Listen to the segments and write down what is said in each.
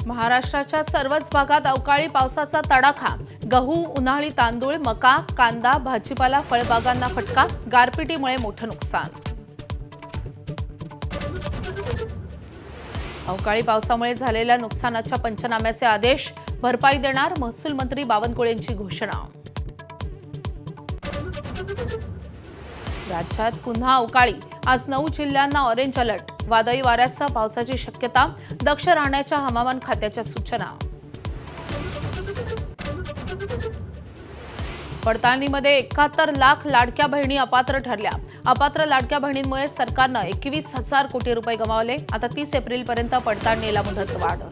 महाराष्ट्राच्या सर्वच भागात अवकाळी पावसाचा तडाखा। गहू, उन्हाळी तांदूळ, मका, कांदा, भाजीपाला, फळबागांना फटका। गारपिटीमुळे मोठं नुकसान। अवकाळी पावसामुळे झालेल्या नुकसानाच्या पंचनाम्याचे आदेश। भरपाई देणार महसूल मंत्री बावनकुळेंची घोषणा। राज्यात पुन्हा अवकाळी। आज 9 जिल्ह्यांना ऑरेंज अलर्ट। वादळी वाऱ्यासह पावसाची शक्यता। दक्ष राहण्याच्या हवामान खात्याच्या सूचना। पडताळणीमध्ये 71 लाख लाडक्या बहिणी अपात्र ठरल्या। अपात्र लाडक्या बहिणींमुळे सरकारनं 21,000 कोटी रुपये गमावले। आता 30 एप्रिलपर्यंत पडताळणीला मुदतवाढ।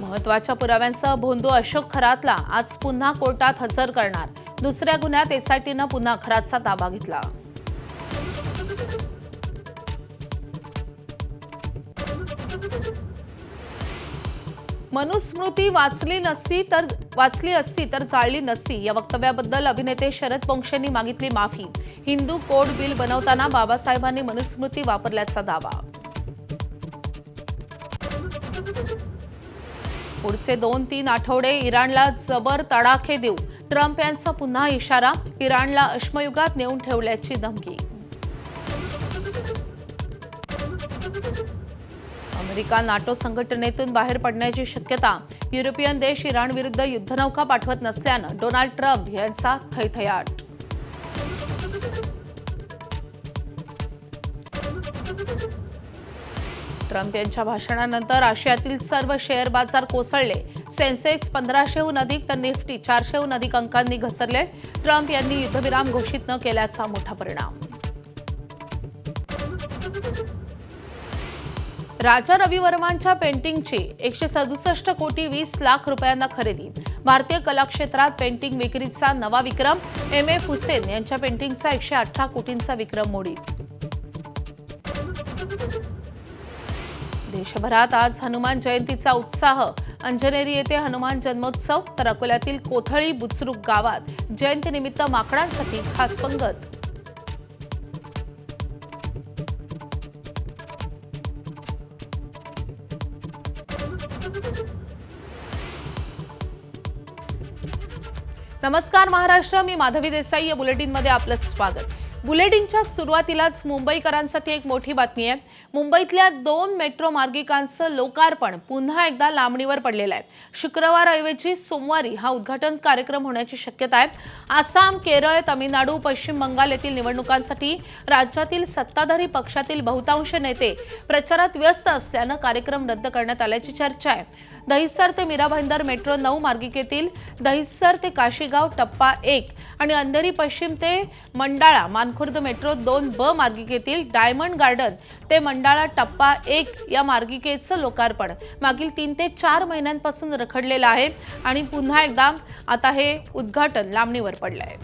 महत्त्वाच्या पुराव्यांसह भोंदू अशोक खरातला आज पुन्हा कोर्टात हजर करणार। दुसऱ्या गुन्ह्यात एसआयटीनं पुन्हा खरातचा ताबा घेतला। मनुस्मृती वाचली असती तर जाळली नसती या वक्तव्याबद्दल अभिनेते शरद पोंक्षेंनी मागितली माफी। हिंदू कोड बिल बनवताना बाबासाहेबांनी मनुस्मृती वापरल्याचा दावा। पुढचे 2-3 आठवडे इराणला जबर तडाखे देऊ। ट्रम्प यांचा पुन्हा इशारा। इराणला अश्मयुगात नेऊन ठेवल्याची धमकी। अमेरिका नाटो संघटनेतून बाहेर पडण्याची शक्यता। युरोपियन देश इराणविरुद्ध युद्धनौका पाठवत नसल्यानं डोनाल्ड ट्रम्प यांचा थैथयाट। ट्रम्प यांच्या भाषणानंतर आशियातील सर्व शेअर बाजार कोसळले। सेन्सेक्स 1500हून अधिक तर निफ्टी 400हून अधिक अंकांनी घसरले। ट्रम्प यांनी युद्धविराम घोषित न केल्याचा मोठा परिणाम। राजा रवी वर्मांच्या पेंटिंगची 167 कोटी 20 लाख रुपयांना खरेदी। भारतीय कला क्षेत्रात पेंटिंग विक्रीचा नवा विक्रम। एम.एफ. हुसेन यांच्या पेंटिंगचा 118 कोटींचा विक्रम मोडीत। देशभरात आज हनुमान जयंतीचा उत्साह। अंजनेरी येथे हनुमान जन्मोत्सव तर अकोल्यातील कोथळी बुचरूक गावात जयंतीनिमित्त माकडांसाठी खास पंगत। नमस्कार महाराष्ट्र, मी माधवी देसाई या बुलेटिनमध्ये आपलं स्वागत। बुलेटिनच्या सुरुवातीलाच मुंबईकरांसाठी एक मोठी बातमी आहे। मुंबईतल्या 2 मेट्रो मार्गिकांचं लोकार्पण पुन्हा एकदा लांबणीवर पडलेलं आहे। शुक्रवारऐवजी सोमवारी हा उद्घाटन कार्यक्रम होण्याची शक्यता आहे। आसाम, केरळ, तामिळनाडू, पश्चिम बंगाल येथील निवडणुकांसाठी राज्यातील सत्ताधारी पक्षातील बहुतांश नेते प्रचारात व्यस्त असल्यानं कार्यक्रम रद्द करण्यात आल्याची चर्चा आहे। दहिसर ते मीरा भाईंदर मेट्रो 9 मार्गिकेतील दहिसर ते काशीगाव टप्पा 1 आणि अंधेरी पश्चिम ते मंडाळा मानखुर्द मेट्रो 2B मार्गिकेतील डायमंड गार्डन ते मंडाळा टप्पा 1 या मार्गिकेचं लोकार्पण मागील 3 ते 4 महिन्यांपासून रखडलेलं आहे आणि पुन्हा एकदा आता हे उद्घाटन लांबणीवर पडलं आहे।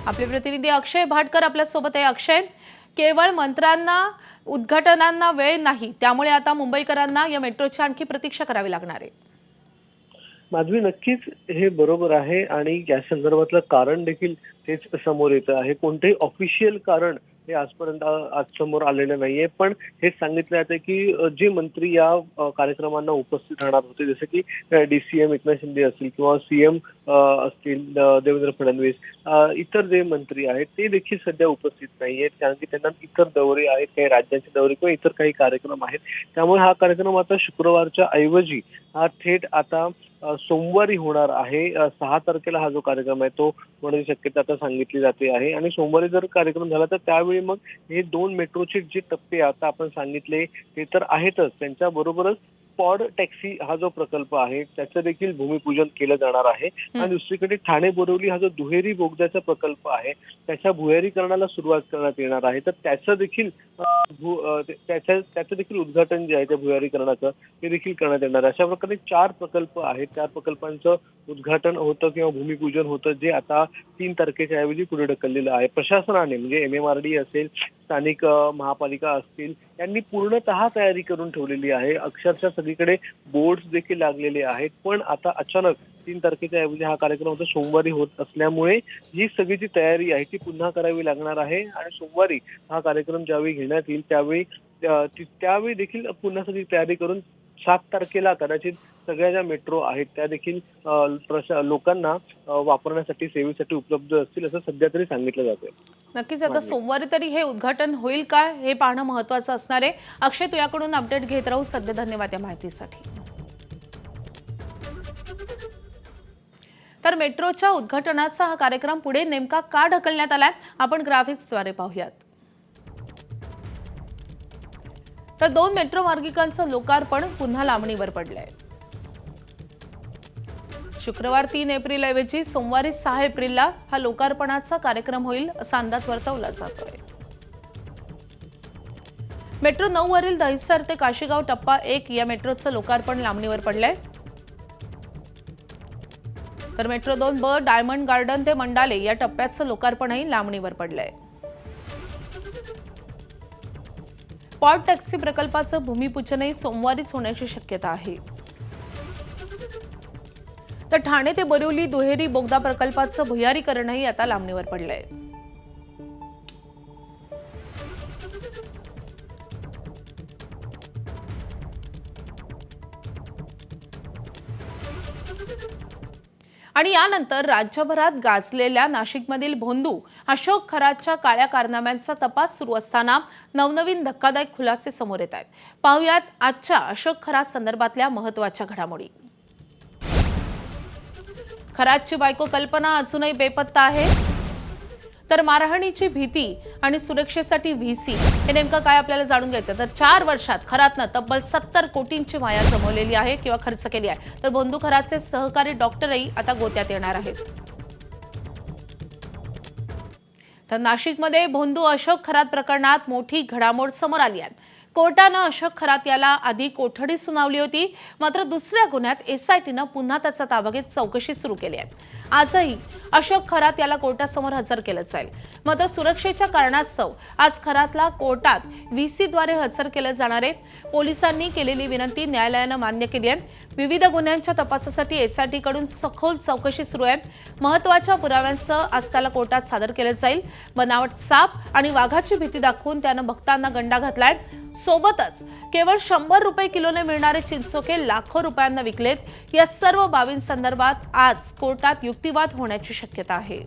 आपले प्रतिनिधी अक्षय भाटकर आपल्या सोबत आहे। अक्षय, केवळ मंत्र्यांना उद्घाटनांना वेळ नाही, त्यामुळे आता मुंबईकरांना या मेट्रोची आणखी प्रतीक्षा करावी लागणार आहे। माधवी, नक्कीच हे बरोबर आहे आणि या संदर्भातलं कारण देखील तेच समोर येतं आहे। कोणतेही ऑफिशियल कारण हे आजपर्यंत आज समोर आलेलं नाहीये, पण हे सांगितलं जातं की जे मंत्री या कार्यक्रमांना उपस्थित राहणार होते, जसे की DCM एकनाथ शिंदे असतील किंवा CM असतील देवेंद्र फडणवीस, इतर जे मंत्री आहेत ते देखील सध्या उपस्थित नाहीयेत, कारण की त्यांना इतर दौरे आहेत, काही राज्याचे दौरे किंवा इतर काही कार्यक्रम आहेत। त्यामुळे हा कार्यक्रम आता शुक्रवारच्या ऐवजी हा थेट आता सोमवारी होणार आहे। 6 तारखेला हा जो कार्यक्रम आहे तो होण्याची शक्यता आता सांगितली जाते आहे आणि सोमवारी जर कार्यक्रम झाला तर त्यावेळी मग हे 2 मेट्रोचे जे टप्पे आता आपण सांगितले ते तर आहेतच, त्यांच्या बरोबरच पॉड टॅक्सी हा जो प्रकल्प आहे त्याचं देखील भूमिपूजन केलं जाणार आहे आणि दुसरीकडे ठाणे बोरिवली हा जो दुहेरी बोगद्याचा प्रकल्प आहे त्याच्या भुयारीकरणाला सुरुवात करण्यात येणार आहे। तर त्याचं देखील उद्घाटन जे आहे त्या भुयारीकरणाचं ते देखील करण्यात येणार आहे। अशा प्रकारे 4 प्रकल्प आहेत, 4 प्रकल्पांचं उद्घाटन होतं किंवा भूमिपूजन होतं, जे आता 3 तारखेच्या ऐवजी पुढे ढकललेलं आहे। प्रशासनाने म्हणजे MMRD असेल, स्थानिक महापालिका असतील, यांनी पूर्णतः तयारी करून ठेवलेली आहे। अक्षरशः सगळीकडे बोर्ड्स देखील लागलेले आहेत, पण आता अचानक 3 तारखेच्या ऐवजी हा कार्यक्रम आता सोमवारी होत असल्यामुळे ही सगळी जी तयारी आहे ती पुन्हा करावी लागणार आहे आणि सोमवारी हा कार्यक्रम ज्यावेळी घेण्यात येईल त्यावेळी देखील पुन्हा सगळी तयारी करून 7 तारखेला कदाचित सगळ्या ज्या मेट्रो आहेत त्या देखील लोकांना वापरण्यासाठी सेवेसाठी उपलब्ध असतील असं सध्या तरी सांगितलं जातंय. नक्कीच आता सोमवारी तरी हे उद्घाटन होईल का हे पाहणं महत्त्वाचं असणार आहे. अक्षय, तुझ्याकडून अपडेट घेत राहू. सध्या धन्यवाद या माहितीसाठी. तर मेट्रोच्या उद्घाटनाचा हा कार्यक्रम पुढे नेमका का ढकलण्यात आलाय आपण ग्राफिक्सद्वारे पाहूयात. तर 2 मेट्रो मार्गिकांचं लोकार्पण पुन्हा लांबणीवर पडलंय. शुक्रवार 3 एप्रिल ऐवजी सोमवारी 6 एप्रिलला हा लोकार्पणाचा कार्यक्रम होईल असा अंदाज वर्तवला जातोय. मेट्रो 9 वरील दहिसर ते काशीगाव टप्पा 1 या मेट्रोचं लोकार्पण लांबणीवर पडलंय. तर मेट्रो 2 डायमंड गार्डन ते मंडाले या टप्प्याचं लोकार्पणही लांबणीवर पडलंय. पॉड टॅक्सी प्रकल्पाचं भूमिपूजनही सोमवारीच होण्याची शक्यता आहे. तर ठाणे ते बोरिवली दुहेरी बोगदा प्रकल्पाचं भुयारीकरणही आता लांबणीवर पडलंय. आणि यानंतर राज्यभरात गाजलेल्या नाशिकमधील भोंदू अशोक खरातच्या काळ्या कारनाम्यांचा तपास सुरू असताना नवनवीन धक्कादायक खुलासे समोर येत आहेत. पाहुयात आजच्या अशोक खरात संदर्भातल्या महत्त्वाच्या घडामोडी. खरातची बायको कल्पना अजूनही बेपत्ता आहे. तर मारहाणीची भीती आणि सुरक्षेसाठी व्हीसी हे नेमकं काय आपल्याला जाणून घ्यायचं. तर 4 वर्षात खरातनं तब्बल 70 कोटींची माया जमवलेली आहे किंवा खर्च केली आहे. तर भोंदू खरातचे सहकारी डॉक्टरही आता गोत्यात येणार आहेत. तर नाशिकमध्ये भोंदू अशोक खरात प्रकरणात मोठी घडामोड समोर आली आहे. कोर्टानं अशोक खरात याला आधी कोठडी सुनावली होती, मात्र दुसऱ्या गुन्ह्यात एसआयटीनं पुन्हा त्याचा ताबा घेत चौकशी सुरू केली आहे. आजही अशोक खरात याला कोर्टासमोर हजर केलं जाईल, मात्र सुरक्षेच्या कारणास्तव आज खरातला कोर्टात व्हीसीद्वारे हजर केलं जाणार आहे. पोलिसांनी केलेली विनंती न्यायालयानं मान्य केली आहे. विविध गुन्ह्यांच्या तपासासाठी एसआयटीकडून सखोल चौकशी सुरू आहे. महत्त्वाच्या पुराव्यांसह आज त्याला कोर्टात सादर केलं जाईल. बनावट साप आणि वाघाची भीती दाखवून त्यानं भक्तांना गंडा घातलाय. सोबतच केवळ 100 रुपये किलोने मिळणारे चिंचोके लाखो रुपयांना विकलेत. या सर्व बाबींसंदर्भात आज कोर्टात युक्तिवाद होण्याची शक्यता आहे.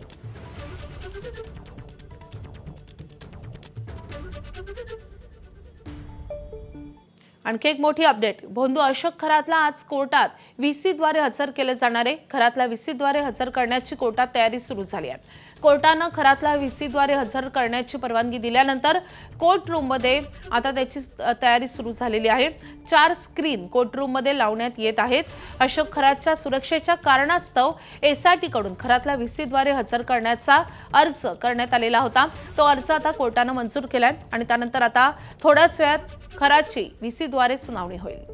आणखी एक मोठी अपडेट. भोंदू अशोक खरातला आज कोर्टात व्हीसीद्वारे हजर केले जाणार आहे. खरातला व्हीसीद्वारे हजर करण्याची कोर्टात तयारी सुरू झाली आहे. कोर्टानं खरातला व्हीसीद्वारे हजर करण्याची परवानगी दिल्यानंतर कोर्ट रूममध्ये आता त्याची तयारी सुरू झालेली आहे. 4 स्क्रीन कोर्ट रूममध्ये लावण्यात येत आहेत. अशोक खरातच्या सुरक्षेच्या कारणास्तव एसआयटीकडून खरातला व्हीसीद्वारे हजर करण्याचा अर्ज करण्यात आलेला होता. तो अर्ज आता कोर्टानं मंजूर केलाय आणि त्यानंतर आता थोड्याच वेळात खरातची व्हीसीद्वारे सुनावणी होईल.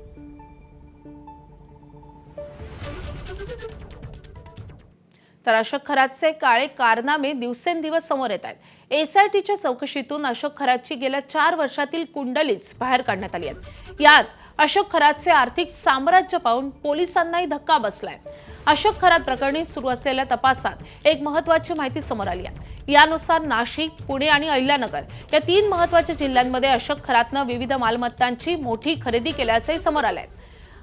तर अशोक खरातचे काळे कारनामे दिवसेंदिवस समोर येत आहेत. एसआयटीच्या चौकशीतून अशोक खरातची गेल्या 4 वर्षातील कुंडलीच बाहेर काढण्यात आली आहे. यात अशोक खरातचे आर्थिक साम्राज्य पाहून पोलिसांनाही धक्का बसलाय. अशोक खरात प्रकरणी सुरू असलेल्या तपासात एक महत्त्वाची माहिती समोर आली आहे. यानुसार नाशिक, पुणे आणि अहिल्यानगर या 3 महत्त्वाच्या जिल्ह्यांमध्ये अशोक खरातनं विविध मालमत्तांची मोठी खरेदी केल्याचंही समोर आलंय.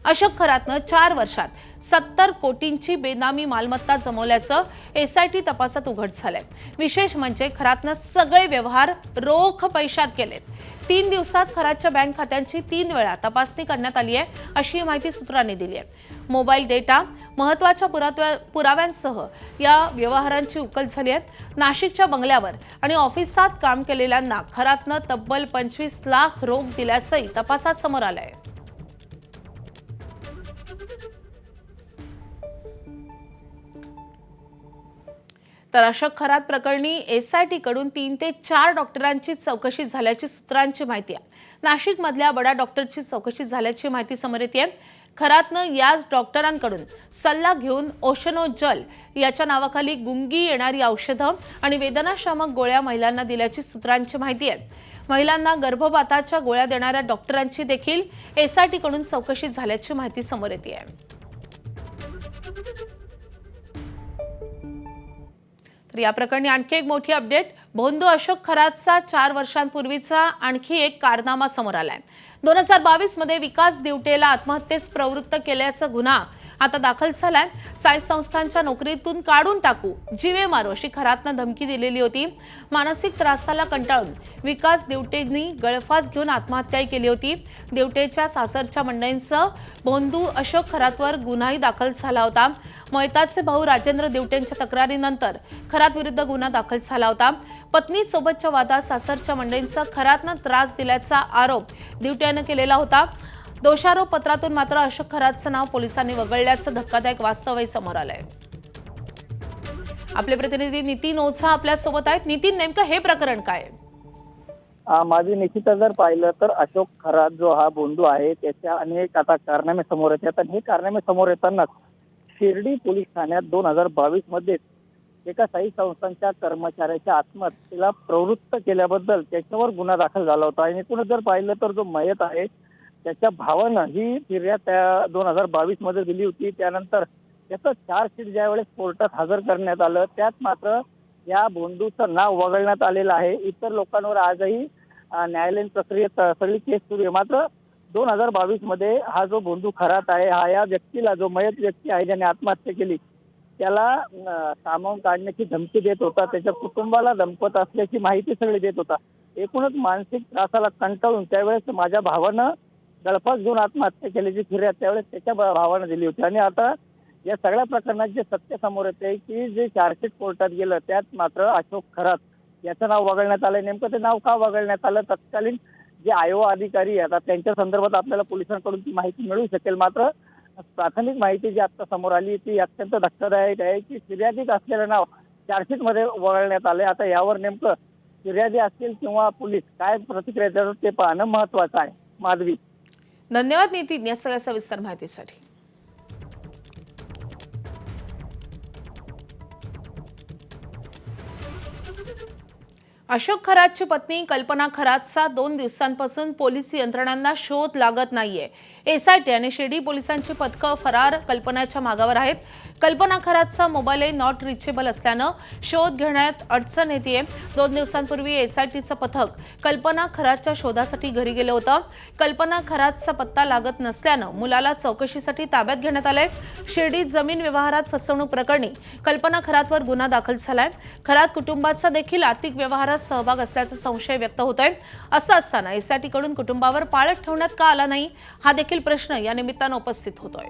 अशोक खरातनं 4 वर्षात 70 कोटींची बेनामी मालमत्ता जमवल्याचं एसआयटी तपासात उघड झालंय. विशेष म्हणजे खरातनं सगळे व्यवहार रोख पैशात केलेत. 3 दिवसात खरातच्या बँक खात्यांची 3 वेळा तपासणी करण्यात आली आहे, अशी माहिती सूत्रांनी दिली आहे. मोबाईल डेटा, महत्त्वाच्या पुराव्यांसह या व्यवहारांची उकल झाली आहे. नाशिकच्या बंगल्यावर आणि ऑफिसात काम केलेल्यांना खरातनं तब्बल 25 लाख रोख दिल्याचंही तपासात समोर आलंय. तर अशोक खरात प्रकरणी एसआयटीकडून 3 ते 4 डॉक्टरांची चौकशी झाल्याची सूत्रांची माहिती आहे. नाशिकमधल्या बडा डॉक्टरची चौकशी झाल्याची माहिती समोर येते. खरातनं याच डॉक्टरांकडून सल्ला घेऊन ओशनोजल याच्या नावाखाली गुंगी येणारी औषधं आणि वेदनाशामक गोळ्या महिलांना दिल्याची सूत्रांची माहिती आहे. महिलांना गर्भपाताच्या गोळ्या देणाऱ्या डॉक्टरांची देखील एसआयटीकडून चौकशी झाल्याची माहिती समोर येते आहे. तर या प्रकरणी आणखी एक मोठी अपडेट. भोंदू अशोक खरातचा 4 वर्षांपूर्वीचा आणखी एक कारनामा समोर आलाय. 2022 मध्ये विकास दिवटेला आत्महत्येस प्रवृत्त केल्याचा गुन्हा आता दाखल झालाय. सायन्स संस्थांच्या नोकरीतून काढून टाकू, जीवे मारू अशी खरातनं धमकी दिलेली होती. मानसिक त्रासाला कंटाळून विकास दिवटेंनी गळफास घेऊन आत्महत्या केली होती. दिवटेच्या सासरच्या मंडळींसह भोंदू अशोक खरातवर गुन्हाही दाखल झाला होता. मयताचे भाऊ राजेंद्र दिवटेंच्या तक्रारीनंतर खरात विरुद्ध गुन्हा दाखल झाला होता. पत्नीसोबतच्या वादात सासरच्या मंडळींचा खरातनं त्रास दिल्याचा आरोप दिवट्यानं केलेला होता. दोषारोप पत्रातून मात्र अशोक खरातचं नाव पोलिसांनी वगळल्याचं धक्कादायक वास्तवही समोर आलंय. आपले प्रतिनिधी नितीन ओझा आपल्या सोबत आहेत. नितीन, नेमकं हे प्रकरण काय? माझी निश्चित जर पाहिलं तर अशोक खरात जो हा भोंदू आहे त्याच्या अनेक आता कारनामे समोर येतात. आणि हे कारनामे समोर येतानाच शिर्डी पोलीस ठाण्यात 2022 मध्ये एका साई संस्थांच्या कर्मचाऱ्याच्या आत्महत्येला प्रवृत्त केल्याबद्दल त्याच्यावर गुन्हा दाखल झाला होता. आणि एकूणच जर पाहिलं तर जो मयत आहे त्याच्या भावानं ही फिर्याद त्या 2022 मध्ये दिली होती. त्यानंतर त्याचं चार्जशीट ज्यावेळेस कोर्टात हजर करण्यात आलं त्यात मात्र या भोंदूचं नाव वगळण्यात आलेलं आहे. इतर लोकांवर आजही न्यायालयीन प्रक्रियेत सगळी केस सुरू आहे. मात्र 2022 मध्ये हा जो भोंदू खरात आहे हा या व्यक्तीला, जो मयत व्यक्ती आहे ज्याने आत्महत्या केली, त्याला सामावून काढण्याची धमकी देत होता. त्याच्या कुटुंबाला धमकत असल्याची माहिती सगळी देत होता. एकूणच मानसिक त्रासाला कंटाळून त्यावेळेस माझ्या भावानं गळफास घेऊन आत्महत्या केल्याची फिर्याद त्यावेळेस त्याच्या भावानं दिली होती. आणि आता या सगळ्या प्रकरणात जे सत्य समोर येते की जे चार्जशीट कोर्टात गेलं त्यात मात्र अशोक खरात याचं नाव वगळण्यात आलंय. नेमकं ते नाव का वगळण्यात आलं, तत्कालीन जे आयोवा अधिकारी आता त्यांच्या संदर्भात आपल्याला पोलिसांकडून ती माहिती मिळू शकेल. मात्र प्राथमिक माहिती जी आता समोर आली ती अत्यंत धक्कादायक आहे की फिर्यादीत असलेलं नाव चार्जशीट मध्ये वगळण्यात आलंय. आता यावर नेमकं फिर्यादी असतील किंवा पोलीस काय प्रतिक्रिया देतात ते पाहणं महत्वाचं आहे. माधवी, धन्यवाद नितीन या सगळ्या सविस्तर माहितीसाठी. अशोक खरातची पत्नी कल्पना खरातचा 2 दिवसांपासून पोलीस यंत्रणांना शोध लागत नाहीये. एसआयटी आणि शिर्डी पोलिसांची पथकं फरार कल्पनाच्या मागावर आहेत. कल्पना खरातचा मोबाईलही नॉट रिचेबल असल्यानं शोध घेण्यात अडचण येते. 2 दिवसांपूर्वी एसआयटीचं पथक कल्पना खरातच्या शोधासाठी घरी गेलं होतं. कल्पना खरातचा पत्ता लागत नसल्यानं मुलाला चौकशीसाठी ताब्यात घेण्यात आलंय. शिर्डीत जमीन व्यवहारात फसवणूक प्रकरणी कल्पना खरातवर गुन्हा दाखल झालाय. खरात कुटुंबाचा देखील आर्थिक व्यवहारात सहभाग असल्याचा संशय व्यक्त होतोय. असं असताना एसआयटीकडून कुटुंबावर पाळत ठेवण्यात का आला नाही हा देखील प्रश्न या निमित्तानं उपस्थित होतोय.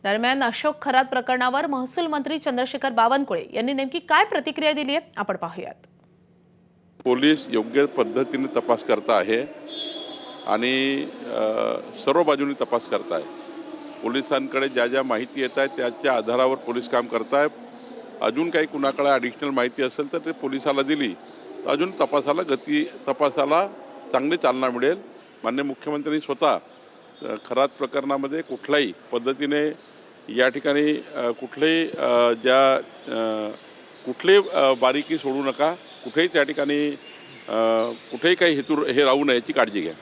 दरम्यान अशोक खरात प्रकरणावर महसूल मंत्री चंद्रशेखर बावनकुळे यांनी नेमकी काय प्रतिक्रिया दिली आहे आपण पाहूयात. पोलीस योग्य पद्धतीने तपास करत आहे आणि सर्व बाजूनी तपास करत आहे. पोलिसांकडे ज्या ज्या माहिती येत आहे त्याच्या आधारावर पोलीस काम करत आहे. अजून काही कुणाकडे ॲडिशनल माहिती असेल तर ते पोलिसाला दिली अजून तपासाला चांगली चालना मिळेल. माननीय मुख्यमंत्र्यांनी स्वतः खरात प्रकरणामध्ये कुठल्याही पद्धतीने या ठिकाणी कुठली बारीकी सोडू नका, कुठेही त्या ठिकाणी कुठेही काही हेतू हे राहू नये याची काळजी घ्या.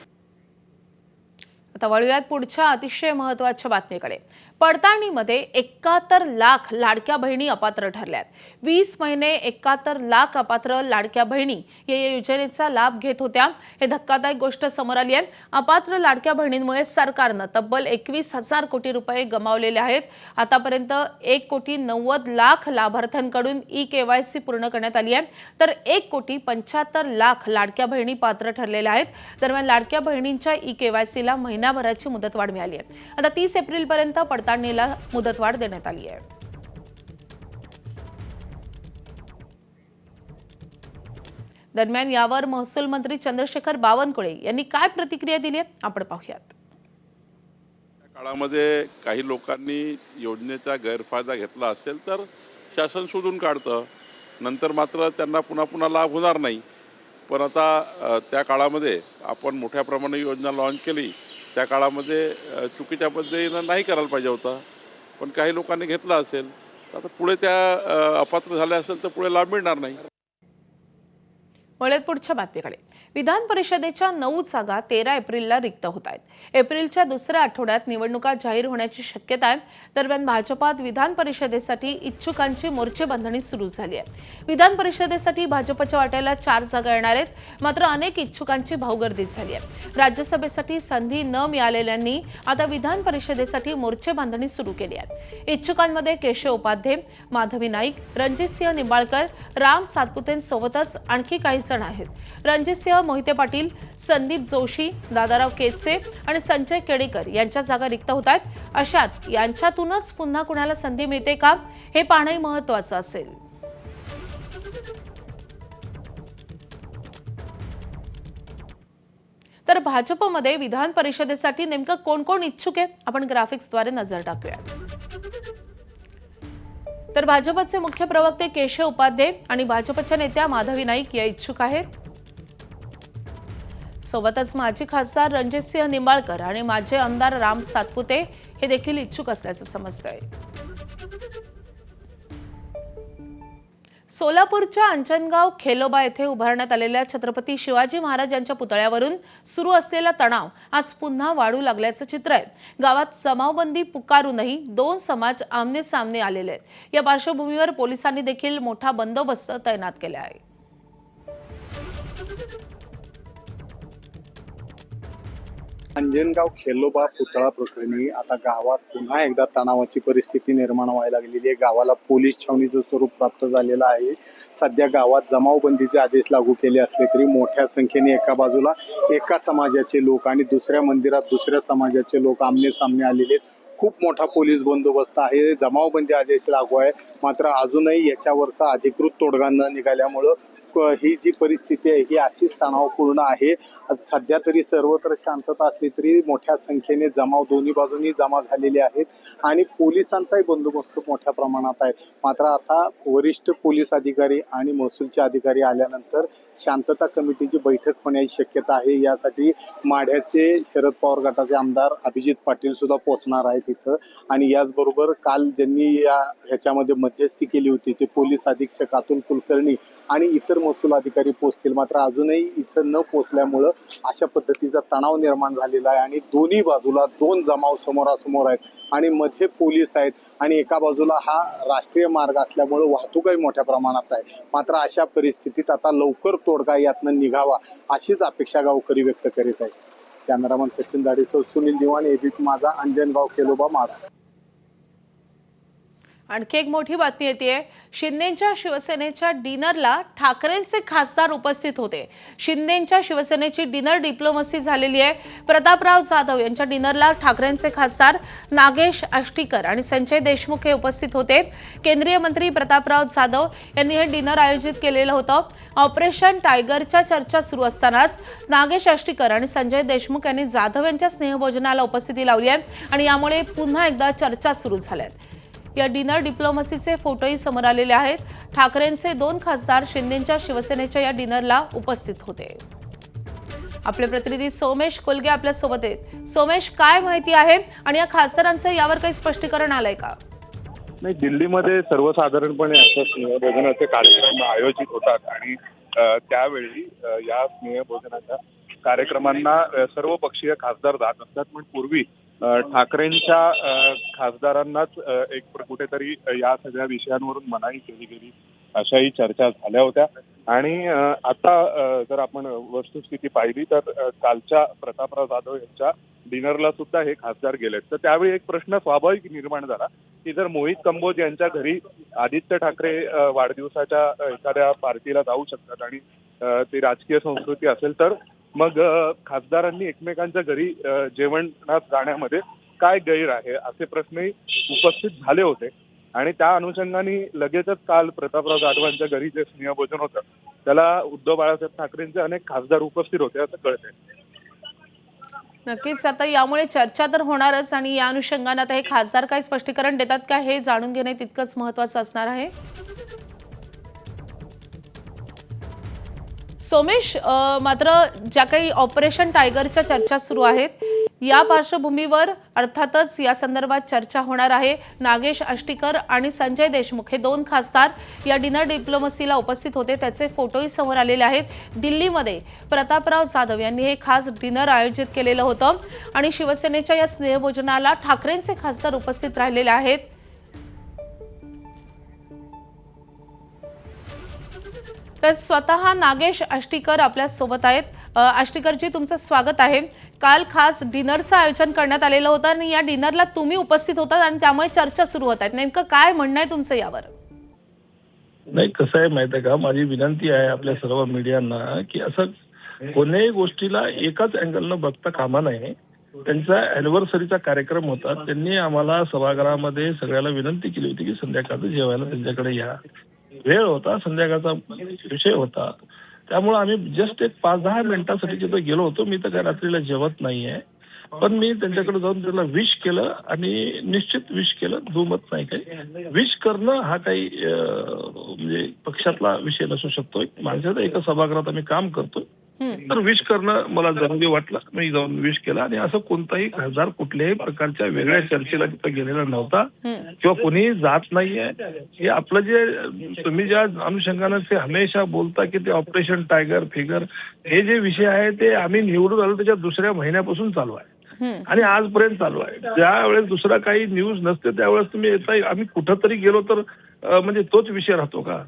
आता वळूयात पुढच्या अतिशय महत्त्वाच्या बातमीकडे. पडताळणीमध्ये 71 लाख लाडक्या बहिणी अपात्र ठरल्यात. 20 महिने 71 लाख अपात्र लाडक्या बहिणी या योजनेचा लाभ घेत होत्या. हे धक्कादायक गोष्ट समोर आली आहे. अपात्र लाडक्या बहिणींमुळे सरकारनं तब्बल 21,000 कोटी रुपये गमावलेले आहेत. आतापर्यंत 1,90,00,000 लाभार्थ्यांकडून ई-केवायसी पूर्ण करण्यात आली आहे. तर 1,75,00,000 लाडक्या बहिणी पात्र ठरलेल्या आहेत. दरम्यान लाडक्या बहिणींच्या ई-केवायसीला महिनाभराची मुदतवाढ मिळाली आहे. आता 30 एप्रिलपर्यंत पडताळणीला मुदतवाढ देण्यात आली आहे. दरम्यान यावर महसूल मंत्री चंद्रशेखर बावनकुळे यांनी काय प्रतिक्रिया दिली आहे आपण पाहूयात. त्या काळामध्ये काही लोकांनी योजनेचा गैरफायदा घेतला असेल तर शासन शोधून काढतं. नंतर मात्र त्यांना पुन्हा लाभ होणार नाही. पण आता त्या काळामध्ये आपण मोठ्या प्रमाणात योजना लॉन्च केली. त्या काळामध्ये चुकीच्या पद्धतीनं नाही करायला पाहिजे होता. पण काही लोकांनी घेतला असेल तर आता पुढे त्या अपात्र झाल्या असेल तर पुढे लाभ मिळणार नाही. वळत पुढच्या बातमीकडे. विधान परिषदेच्या 9 जागा 13 एप्रिलला रिक्त होत आहेत. एप्रिलच्या दुसऱ्या आठवड्यात निवडणुका जाहीर होण्याची शक्यता आहे. दरम्यान भाजपात विधान परिषदेसाठी इच्छुकांची मोर्चेबंधणी सुरू झाली आहे. विधान परिषदेसाठी भाजपच्या वाट्याला 4 जागा येणार आहेत. मात्र अनेक इच्छुकांची भाऊगर्दी झाली आहे. राज्यसभेसाठी संधी न मिळालेल्यांनी आता विधान परिषदेसाठी मोर्चेबंधणी सुरू केली आहे. इच्छुकांमध्ये केशव उपाध्ये, माधवी नाईक, रणजितसिंह निंबाळकर, राम सातपुतेंसोबतच आणखी काही जण आहेत. रणजितसिंह मोहिते पाटील, संदीप जोशी, दादाराव केतसे आणि संजय केडेकर यांच्या जागा रिक्त होत आहेत. अशात यांच्यातूनच पुन्हा कुणाला संधी मिळते का हे पाहणंही महत्त्वाचं असेल. तर भाजपमध्ये विधान परिषदेसाठी नेमकं कोण कोण इच्छुक आहे आपण ग्राफिक्सद्वारे नजर टाकूया. तर भाजपचे मुख्य प्रवक्ते केशव उपाध्ये आणि भाजपच्या नेत्या माधवी नाईक या इच्छुक आहेत. सोबतच माजी खासदार रणजितसिंह निंबाळकर आणि माजी आमदार राम सातपुते हे देखील इच्छुक असल्याचं समजतंय. सोलापूरच्या अंजनगाव खेलोबा येथे उभारण्यात आलेल्या छत्रपती शिवाजी महाराज यांच्या पुतळ्यावरून सुरू असलेला तणाव आज पुन्हा वाढू लागल्याचं चित्र आहे. गावात जमावबंदी पुकारूनही 2 समाज आमने सामने आलेले आहेत. या पार्श्वभूमीवर पोलिसांनी देखील मोठा बंदोबस्त तैनात केला आहे. अंजनगाव खेलोबा पुतळा प्रकरणी आता गावात पुन्हा एकदा तणावाची परिस्थिती निर्माण व्हायला लागलेली आहे. गावाला पोलीस छावणीचं स्वरूप प्राप्त झालेलं आहे. सध्या गावात जमावबंदीचे आदेश लागू केले असले तरी मोठ्या संख्येने एका बाजूला एका समाजाचे लोक आणि दुसऱ्या मंदिरात दुसऱ्या समाजाचे लोक आमने सामने आलेले आहेत. खूप मोठा पोलीस बंदोबस्त आहे. जमावबंदी आदेश लागू आहे. मात्र अजूनही याच्यावरचा अधिकृत तोडगा न निघाल्यामुळं ही जी परिस्थिती आहे ही अशीच तणावपूर्ण आहे. सध्या तरी सर्वत्र शांतता असली तरी मोठ्या संख्येने जमाव दोन्ही बाजूंनी जमा झालेले आहेत आणि पोलिसांचाही बंदोबस्त मोठ्या प्रमाणात आहे. मात्र आता वरिष्ठ पोलीस अधिकारी आणि महसूलचे अधिकारी आल्यानंतर शांतता कमिटीची बैठक होण्याची शक्यता आहे. यासाठी माढ्याचे शरद पवार गटाचे आमदार अभिजित पाटील सुद्धा पोहोचणार आहेत इथं. आणि याचबरोबर काल ज्यांनी ह्याच्यामध्ये मध्यस्थी केली होती ते पोलीस अधीक्षक अतुल कुलकर्णी आणि इतर महसूल अधिकारी पोहोचतील. मात्र अजूनही इथं न पोहोचल्यामुळं अशा पद्धतीचा तणाव निर्माण झालेला आहे आणि दोन्ही बाजूला 2 जमाव समोरासमोर आहेत आणि मध्ये पोलीस आहेत आणि एका बाजूला हा राष्ट्रीय मार्ग असल्यामुळं वाहतूकही मोठ्या प्रमाणात आहे. मात्र अशा परिस्थितीत आता लवकर तोडगा यातनं निघावा अशीच अपेक्षा गावकरी व्यक्त करीत आहेत. कॅमेरामन सचिन दाढीसह सुनील दिवाण, एबीपी माझा, अंजनगाव खेलोबा माढा. आणखी एक मोठी बातमी येते. शिंदेंच्या शिवसेनेच्या डिनरला ठाकरेंचे खासदार उपस्थित होते. शिंदेंच्या शिवसेनेची डिनर डिप्लोमसी झालेली आहे. प्रतापराव जाधव यांच्या डिनरला ठाकरेंचे खासदार नागेश आष्टीकर आणि संजय देशमुख हे उपस्थित होते. केंद्रीय मंत्री प्रतापराव जाधव यांनी हे डिनर आयोजित केलेलं होतं. ऑपरेशन टायगरच्या चर्चा सुरू असतानाच नागेश आष्टीकर आणि संजय देशमुख यांनी जाधव यांच्या स्नेहभोजनाला उपस्थिती लावली आहे आणि यामुळे पुन्हा एकदा चर्चा सुरू झाल्या आहेत. या डिनर डिप्लोमसीचे फोटोही समोर आलेले आहेत. ठाकरेंचे 2 खासदार शिंदेंच्या शिवसेनेच्या या डिनरला उपस्थित होते. आपले प्रतिनिधी सोमेश कोलगे आपल्या सोबत आहेत. सोमेश, काय माहिती आहे आणि या खासदारांचं यावर काही स्पष्टीकरण आलंय का? नाही, दिल्लीमध्ये सर्वसाधारणपणे असं स्नेहभोजनाचे कार्यक्रम आयोजित होतात आणि त्यावेळी या स्नेहभोजनाच्या कार्यक्रमांना सर्व पक्षीय खासदार जात असतात. पण पूर्वी ठाकरेंच्या खासदारांनाच एक कुठेतरी या सगळ्या विषयांवरून मनाई केली गेली अशाही चर्चा झाल्या होत्या. आणि आता जर आपण वस्तुस्थिती पाहिली तर कालच्या प्रतापराव जाधव यांच्या डिनरला सुद्धा हे खासदार गेलेत. तर त्यावेळी एक प्रश्न स्वाभाविक निर्माण झाला की जर मोहित कंबोज यांच्या घरी आदित्य ठाकरे वाढदिवसाच्या एखाद्या पार्टीला जाऊ शकतात आणि ती राजकीय संस्कृती असेल तर मग खासदारांनी एकमेकांच्या घरी जेवणात जाण्यामध्ये काय गैर आहे असे प्रश्नही उपस्थित झाले होते. आणि त्या अनुषंगाने लगेचच काल प्रतापराव जाधवांच्या घरी जे स्नेहभोजन होतं त्याला उद्धव बाळासाहेब ठाकरेंचे अनेक खासदार उपस्थित होते असं कळतंय. नक्कीच आता यामुळे चर्चा तर होणारच आणि या अनुषंगाने आता हे खासदार काय स्पष्टीकरण देतात का हे जाणून घेणे तितकंच महत्त्वाचं असणार आहे. सोमेश, मात्र ज्या काही ऑपरेशन टायगरच्या चर्चा सुरू आहेत या पार्श्वभूमीवर अर्थातच या संदर्भात चर्चा होणार आहे. नागेश आष्टीकर आणि संजय देशमुख हे दोन खासदार या डिनर डिप्लोमसीला उपस्थित होते. त्याचे फोटोही समोर आलेले आहेत. दिल्लीमध्ये प्रतापराव जाधव यांनी हे खास डिनर आयोजित केलेलं होतं आणि शिवसेनेच्या या स्नेहभोजनाला ठाकरेंचे खासदार उपस्थित राहिलेले आहेत. तर स्वतः नागेश आष्टीकर आपल्या सोबत आहेत. आष्टीकरजी, तुमचं स्वागत आहे. काल खास डिनरचं आयोजन करण्यात आलेलं होतं आणि या डिनरला तुम्ही उपस्थित होतात आणि त्यामुळे चर्चा सुरू होत आहेत. नेमकं काय म्हणणं आहे तुमचं यावर? नाही, कसं आहे माहिती आहे का, माझी विनंती आहे आपल्या सर्व मीडियांना की असं कोणत्याही गोष्टीला एकाच अँगलनं बघता कामा नये. त्यांचा अॅनिव्हर्सरीचा कार्यक्रम होता. त्यांनी आम्हाला सभागृहामध्ये सगळ्याला विनंती केली होती की संध्याकाळचं जेवायला त्यांच्याकडे या. वेळ होता, संध्याकाळचा विषय होता, त्यामुळे आम्ही जस्ट एक 5-10 मिनिटांसाठी तिथे गेलो होतो. मी तर काय रात्रीला जेवत नाहीये, पण मी त्यांच्याकडे जाऊन त्यांना विश केलं आणि निश्चित विश केलं, दुमत नाही काही. विश करणं हा काही म्हणजे पक्षातला विषय नसू शकतो. माणसाचं एका सभागृहात आम्ही काम करतो, तर विश करणं मला जरुरी वाटलं. मी जाऊन विश केलं आणि असं कोणताही खासदार कुठल्याही प्रकारच्या वेगळ्या चर्चेला तिथं गेलेला नव्हता किंवा कोणीही जात नाहीये. हे आपलं जे तुम्ही ज्या अनुषंगानं ते हमेशा बोलता की ते ऑपरेशन टायगर फिगर हे जे विषय आहे ते आम्ही निवडून आलो त्याच्या दुसऱ्या महिन्यापासून चालू आहे आणि आजपर्यंत चालू आहे. ज्यावेळेस दुसरा काही न्यूज नसते त्यावेळेस तुम्ही येता, आम्ही कुठंतरी गेलो तर म्हणजे तोच विषय राहतो का?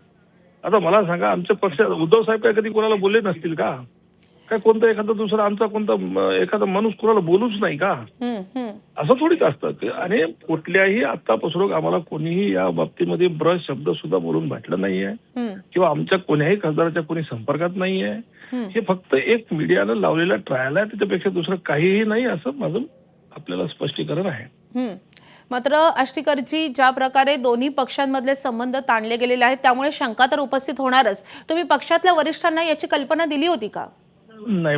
आता मला सांगा, आमच्या पक्षात उद्धव साहेब काय कधी कोणाला बोलले नसतील का? काय कोणता एखादा दुसरा आमचा कोणता एखादा माणूस कोणाला बोलूच नाही का? असं थोडीच असतं. आणि कुठल्याही आतापासून आम्हाला कोणीही या बाबतीमध्ये ब्रश शब्द सुद्धा बोलून भेटलं नाहीये किंवा आमच्या कोण्याही खासदाराच्या कोणी संपर्कात नाहीये. हे फक्त एक मीडियानं लावलेला ट्रायल आहे, त्याच्यापेक्षा दुसरं काहीही नाही, असं माझं आपल्याला स्पष्टीकरण आहे. मात्र आष्टीकरजी, ज्या प्रकारे दोन्ही पक्षांमधले संबंध ताणले गेलेले आहेत त्यामुळे शंका तर उपस्थित होणारच. तुम्ही पक्षातल्या वरिष्ठांना याची कल्पना दिली होती का? नाही,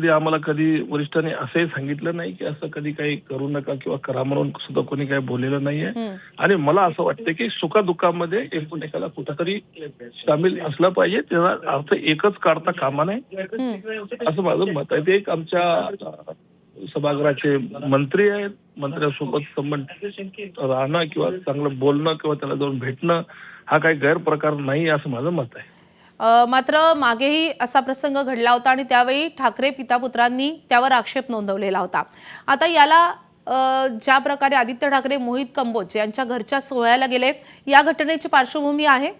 आम्हाला कधी वरिष्ठांनी असंही सांगितलं नाही की असं कधी काही करू नका किंवा करा म्हणून सुद्धा कोणी काही बोललेलं नाहीये. आणि मला असं वाटतं की सुखदुःखामध्ये एकमेकाला कुठेतरी सामील असलं पाहिजे. त्याचा अर्थ एकच काढता कामा नये, असं माझं मत आहे. ते एक आमच्या सभागृहाचे मंत्री आहेत, मंत्र्यासोबत संबंध राहणं किंवा चांगलं बोलणं किंवा त्याला जाऊन भेटणं हा काही गैरप्रकार नाही, असं माझं मत आहे. मात्र मागेही असा प्रसंग घडला होता आणि त्यावेळी ठाकरे पितापुत्रांनी त्यावर आक्षेप नोंदवलेला होता. आता याला ज्या प्रकारे आदित्य ठाकरे मोहित कंबोज यांच्या घरच्या सोहळ्याला गेले, या घटनेची पार्श्वभूमी आहे?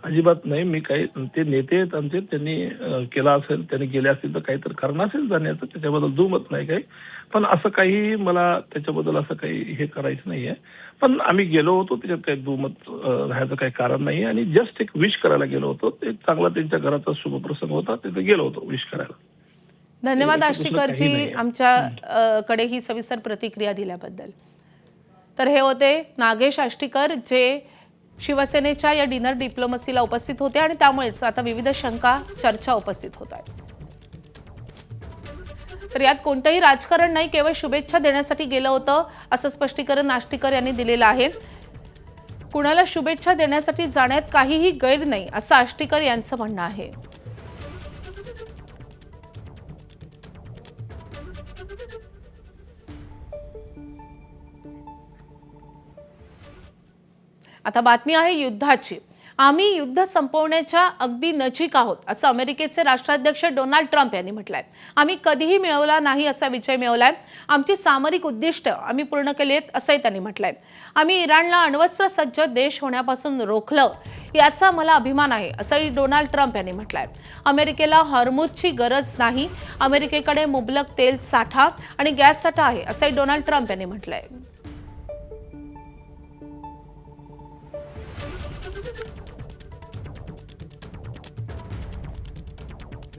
अजिबात नाही. मी काही ते नेते आहेत आमचे, त्यांनी केला असेल, त्यांनी गेले असतील तर काहीतरी कारण असेल जाण्याचं, त्याच्याबद्दल दुमत नाही काही. पण असं काही मला त्याच्याबद्दल असं काही हे करायचं नाहीये. पण आम्ही गेलो होतो, त्याच्यात काही दुमत राहायचं काही कारण नाही. आणि जस्ट एक विश करायला गेलो होतो. ते चांगला त्यांच्या घराचा शुभप्रसंग होता, तिथे गेलो होतो विश करायला. धन्यवाद आष्टीकरजी, आमच्याकडे ही सविस्तर प्रतिक्रिया दिल्याबद्दल. तर हे होते नागेश आष्टीकर, जे शिवसेनेच्या या डिनर डिप्लोमसीला उपस्थित होते आणि त्यामुळेच आता विविध शंका, चर्चा उपस्थित होत आहेत. तर यात कोणतंही राजकारण नाही, केवळ शुभेच्छा देण्यासाठी गेलं होतं असं स्पष्टीकरण आष्टीकर यांनी दिलेलं आहे. कुणाला शुभेच्छा देण्यासाठी जाण्यात काहीही गैर नाही असं आष्टीकर यांचं म्हणणं आहे. आता बातमी आहे युद्धाची. आम्ही युद्ध संपवण्याच्या अगदी नजीक आहोत असं अमेरिकेचे राष्ट्राध्यक्ष डोनाल्ड ट्रम्प यांनी म्हटलंय. आम्ही कधीही मिळवला नाही असा विजय मिळवलाय. आमची सामरिक उद्दिष्ट आम्ही पूर्ण केली आहेत असंही त्यांनी म्हटलंय. आम्ही इराणला अण्वस्त्र सज्ज देश होण्यापासून रोखलं, याचा मला अभिमान आहे असंही डोनाल्ड ट्रम्प यांनी म्हटलंय. अमेरिकेला हॉर्मुझची गरज नाही, अमेरिकेकडे मुबलक तेल साठा आणि गॅस साठा आहे असंही डोनाल्ड ट्रम्प यांनी म्हटलंय.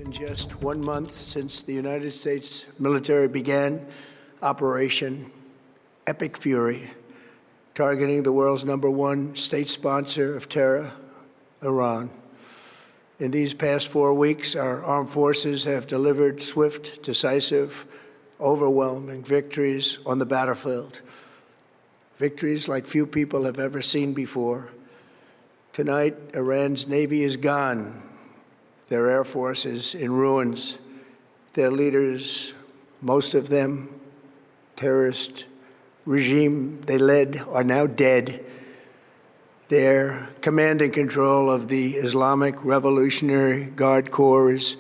In just 1 month since the United States military began Operation Epic Fury, targeting the world's #1 state sponsor of terror, Iran. In these past 4 weeks, our armed forces have delivered swift, decisive, overwhelming victories on the battlefield. Victories like few people have ever seen before. Tonight, Iran's Navy is gone. Their air force is in ruins. Their leaders, most of them terrorist regime they led, are now dead. Their command and control of the Islamic Revolutionary Guard Corps is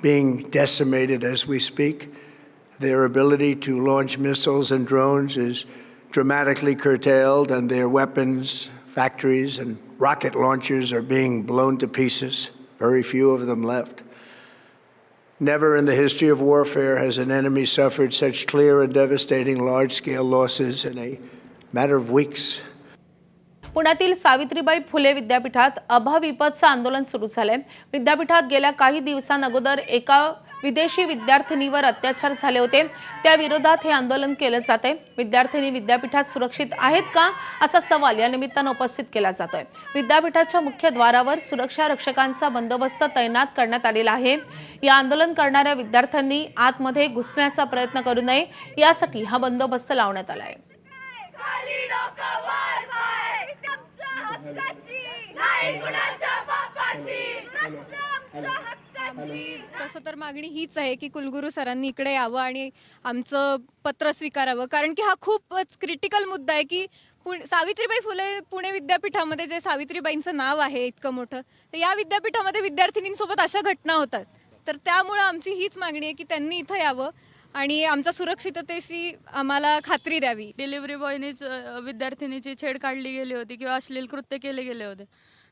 being decimated as we speak. Their ability to launch missiles and drones is dramatically curtailed, and their weapons, factories, and rocket launchers are being blown to pieces. Very few of them left. Never in the history of warfare has an enemy suffered such clear and devastating large-scale losses in a matter of weeks. पुण्यातील सावित्रीबाई फुले विद्यापीठात अभाविपचं आंदोलन सुरू झालंय. विद्यापीठात गेल्या काही दिवसांअगोदर एका विदेशी विद्यार्थिनीवर अत्याचार झाले होते. त्या विरोधात हे आंदोलन केलं जातंय. विद्यार्थिनी विद्यापीठात सुरक्षित आहेत का असा सवाल या निमित्तानं उपस्थित केला जातोय. विद्यापीठाच्या मुख्य द्वारावर सुरक्षा रक्षकांचा बंदोबस्त तैनात करण्यात आलेला आहे. या आंदोलन करणाऱ्या विद्यार्थ्यांनी आतमध्ये घुसण्याचा प्रयत्न करू नये यासाठी हा बंदोबस्त लावण्यात आलाय. आमची तसं तर मागणी हीच आहे की कुलगुरू सरांनी इकडे यावं आणि आमचं पत्र स्वीकारावं, कारण की हा खूपच क्रिटिकल मुद्दा आहे की सावित्रीबाई फुले पुणे विद्यापीठामध्ये जे सावित्रीबाईंचं नाव आहे इतकं मोठं, तर या विद्यापीठामध्ये विद्यार्थिनींसोबत अशा घटना होतात. तर त्यामुळे आमची हीच मागणी आहे की त्यांनी इथं यावं आणि आमच्या सुरक्षिततेशी आम्हाला खात्री द्यावी. डिलिव्हरी बॉयनीच विद्यार्थिनीची छेड काढली गेली होती किंवा अश्लील कृत्य केले गेले होते.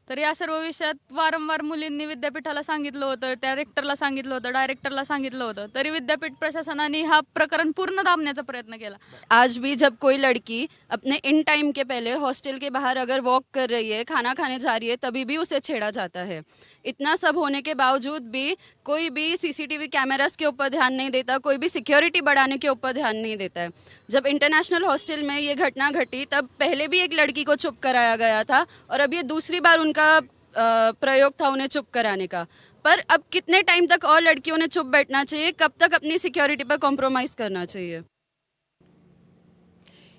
तर या सर्व विषयात वारंवार मुलींनी विद्यापीठाला सांगितलं होतं, त्या रेक्टरला सांगितलं होतं, डायरेक्टरला सांगितलं होतं, तरी विद्यापीठ प्रशासनाने हा प्रकरण पूर्ण दाबण्याचा प्रयत्न केला. आज भी जब कोई लड़की अपने इन टाइम के पहले हॉस्टल के बाहर अगर वॉक कर रही है, खाना खाने जा रही है, तभी भी उसे छेड़ा जाता है. इतना सब होने के बावजूद भी कोई भी सीसीटीवी कैमरास के ऊपर ध्यान नहीं देता, कोई भी सिक्योरिटी बढ़ाने के ऊपर ध्यान नहीं देता है. जब इंटरनेशनल हॉस्टल में ये घटना घटी तब पहले भी एक लड़की को चुप कराया गया था और अब ये दूसरी बार उनका प्रयोग था उन्हें चुप कराने का. पर अब कितने टाइम तक और लड़कियों ने चुप बैठना चाहिए, कब तक अपनी सिक्योरिटी पर कॉम्प्रोमाइज करना चाहिए.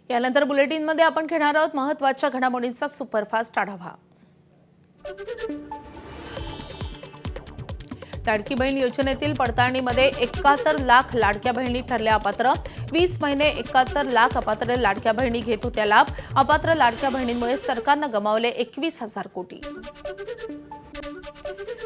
यानंतर बुलेटिनमध्ये आपण घेणार आहोत महत्त्वाच्या घडामोडींचा सुपरफास्ट आढावा. लाडकी बहीण योजनेतील पडताळणीमध्ये 71 लाख लाडक्या बहिणी ठरल्या अपात्र. 20 महिने 71 लाख अपात्र लाडक्या बहिणी घेत होत्या लाभ. अपात्र लाडक्या बहिणींमुळे सरकारनं गमावले 21,000 कोटी.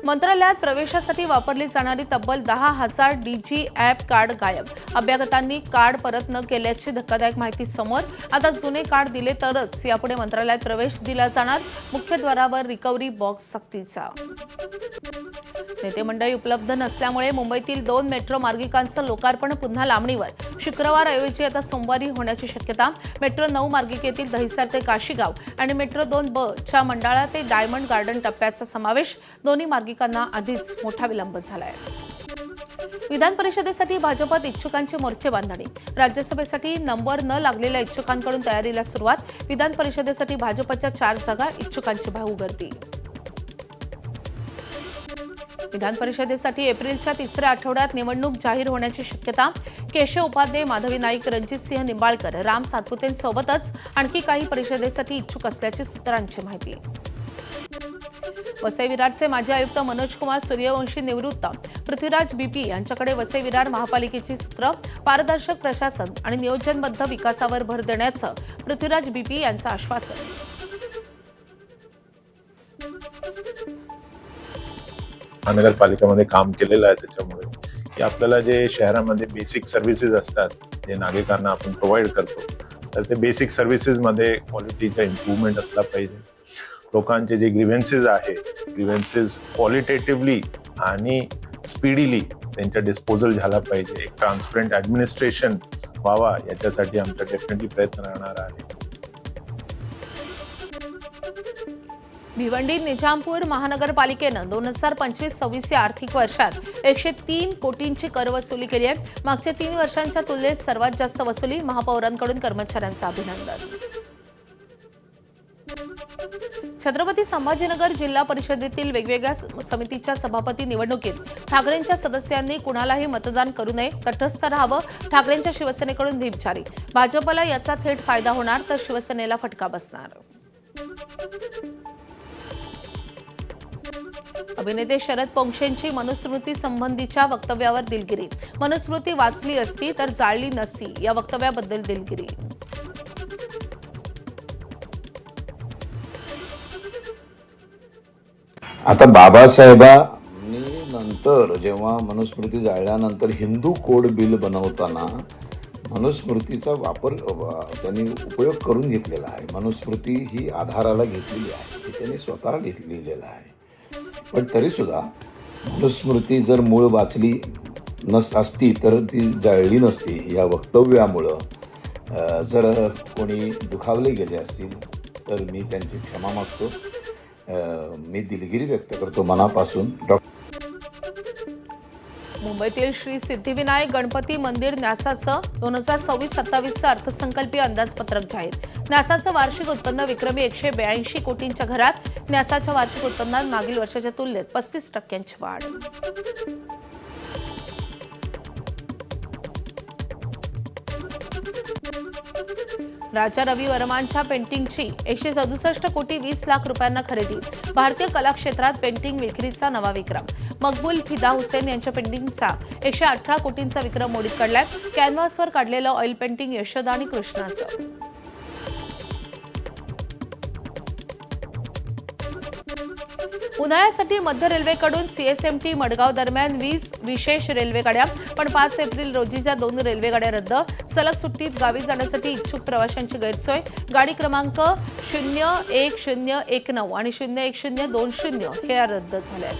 मंत्रालयात प्रवेशासाठी वापरली जाणारी तब्बल 10,000 डीजी ॲप कार्ड गायब. अभ्यागतांनी कार्ड परत न केल्याची धक्कादायक माहिती समोर. आता जुने कार्ड दिले तरच यापुढे मंत्रालयात प्रवेश दिला जाणार. मुख्यद्वारावर रिकव्हरी बॉक्स सक्तीचा. नेते मंडळी उपलब्ध नसल्यामुळे मुंबईतील 2 मेट्रो मार्गिकांचं लोकार्पण पुन्हा लांबणीवर. शुक्रवार ऐवजी आता सोमवारी होण्याची शक्यता. मेट्रो 9 मार्गिकेतील दहिसर ते काशीगाव आणि मेट्रो 2B च्या मंडाळा ते डायमंड गार्डन टप्प्याचा समावेश. दोन्ही मार्गिकांना आधीच मोठा विलंब झालाय. विधान परिषदेसाठी भाजपात इच्छुकांची मोर्चे बांधणी. राज्यसभेसाठी नंबर न लागलेल्या इच्छुकांकडून तयारीला सुरुवात. विधान परिषदेसाठी भाजपच्या 4 जागा, इच्छुकांची भाऊ गर्दी. विधान परिषदेसाठी एप्रिलच्या 3ऱ्या आठवड्यात निवडणूक जाहीर होण्याची शक्यता. केशव उपाध्ये, माधवी नाईक, रणजितसिंह निंबाळकर, राम सातपुतेंसोबतच आणखी काही परिषदेसाठी इच्छुक असल्याची सूत्रांची माहिती. वसई विरारचे माजी आयुक्त मनोज कुमार सूर्यवंशी निवृत्त. पृथ्वीराज बीपी यांच्याकडे वसई विरार महापालिकेची सूत्र. पारदर्शक प्रशासन आणि नियोजनबद्ध विकासावर भर देण्याचं पृथ्वीराज बीपी यांचं आश्वासन. महानगरपालिकेमध्ये काम केलेलं आहे त्याच्यामुळे की आपल्याला जे शहरामध्ये बेसिक सर्व्हिसेस असतात जे नागरिकांना आपण प्रोव्हाइड करतो, तर ते बेसिक सर्व्हिसेसमध्ये क्वालिटीचा इम्प्रूव्हमेंट असला पाहिजे. लोकांचे जे ग्रीव्हन्सेस आहे, ग्रीव्हन्सेस क्वालिटेटिव्हली आणि स्पीडीली त्यांच्या डिस्पोजल झाला पाहिजे. एक ट्रान्सपरंट ॲडमिनिस्ट्रेशन व्हावा याच्यासाठी आमचा डेफिनेटली प्रयत्न राहणार आहे. भिवंडी निजामपूर महानगरपालिकेनं 2025-26 या आर्थिक वर्षात 103 कोटींची कर वसुली केली आहे. मागच्या 3 वर्षांच्या तुलनेत सर्वात जास्त वसुली. महापौरांकडून कर्मचाऱ्यांचं अभिनंदन. छत्रपती संभाजीनगर जिल्हा परिषदेतील वेगवेगळ्या समितीच्या सभापती निवडणुकीत ठाकरेंच्या सदस्यांनी कुणालाही मतदान करू नये, तटस्थ राहावं. ठाकरेंच्या शिवसेनेकडून व्हीप जारी. भाजपला याचा थेट फायदा होणार तर शिवसेनेला फटका बसणार. अभिनेते शरद पोंक्षेंची मनुस्मृती संबंधीच्या वक्तव्यावर दिलगिरी. मनुस्मृती वाचली असती तर जाळली नसती, या वक्तव्याबद्दल दिलगिरी. आता बाबासाहेबांनी नंतर जेव्हा मनुस्मृती जाळल्यानंतर हिंदू कोड बिल बनवताना मनुस्मृतीचा वापर त्यांनी उपयोग करून घेतलेला आहे. मनुस्मृती ही आधाराला घेतलेली आहे, ही त्यांनी स्वतः लिहिलेलं आहे. पण तरीसुद्धा मनुस्मृती जर मूळ वाचली असती तर ती जाळली नसती, या वक्तव्यामुळं जर कोणी दुखावले गेले असतील तर मी त्यांची क्षमा मागतो. मी दिलगिरी व्यक्त करतो मनापासून. मुंबईतील श्री सिद्धिविनायक गणपती मंदिर न्यासाचं 2026-27चं अर्थसंकल्पीय अंदाजपत्रक जाहीर. न्यासाचं वार्षिक उत्पन्न विक्रमी 182 कोटींच्या घरात. न्यासाच्या वार्षिक उत्पन्नात मागील वर्षाच्या तुलनेत 35% वाढ. राजा रवी वर्मांच्या पेंटिंगची 167 कोटी 20 लाख रुपयांना खरेदी. भारतीय कला क्षेत्रात पेंटिंग विक्रीचा नवा विक्रम. मकबूल फिदा हुसेन यांच्या पेंटिंगचा 118 कोटींचा विक्रम मोडीत काढलाय. कॅनव्हासवर काढलेलं ऑइल पेंटिंग यशोदा आणि कृष्णाचं. उन्हाळ्यासाठी मध्य रेल्वेकडून सीएसएमटी मडगाव दरम्यान 20 विशेष रेल्वे गाड्या. पण 5 एप्रिल रोजीच्या 2 रेल्वे गाड्या रद्द. सलग सुट्टीत गावी जाण्यासाठी इच्छुक प्रवाशांची गैरसोय. गाडी क्रमांक 01019 आणि 01020 हे रद्द झाले.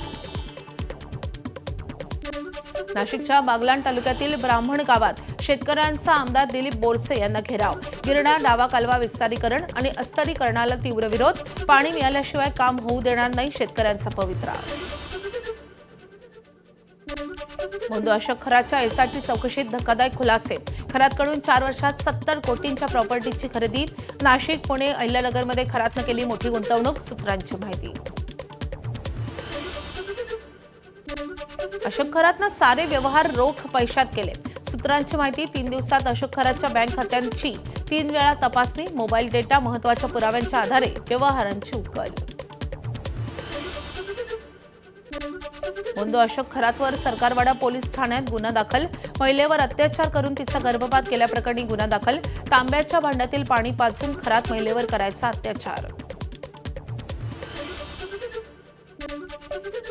नाशिकच्या बागलाण तालुक्यातील ब्राह्मण गावात शेतकऱ्यांचा आमदार दिलीप बोरसे यांना घेराव. गिरणा डावा कालवा विस्तारीकरण आणि अस्तरीकरणाला तीव्र विरोध. पाणी मिळाल्याशिवाय काम होऊ देणार नाही, शेतकऱ्यांचा पवित्रा. बंधू अशोक खरातच्या एसआयटी चौकशीत धक्कादायक खुलासे. खरातकडून 4 वर्षात 70 कोटींच्या प्रॉपर्टीची खरेदी. नाशिक, पुणे, अहिल्यानगरमध्ये खरातनं केली मोठी गुंतवणूक, सूत्रांची माहिती. अशोक खरातनं सारे व्यवहार रोख पैशात केले, सूत्रांची माहिती. 3 दिवसात अशोक खरातच्या बँक खात्यांची 3 वेळा तपासणी. मोबाईल डेटा, महत्त्वाच्या पुराव्यांच्या आधारे व्यवहारांची उकल. बंधू अशोक खरातवर सरकारवाडा पोलीस ठाण्यात गुन्हा दाखल. महिलेवर अत्याचार करून तिचा गर्भपात केल्याप्रकरणी गुन्हा दाखल. तांब्याच्या भांड्यातील पाणी पाजून खरात महिलेवर करायचा अत्याचार.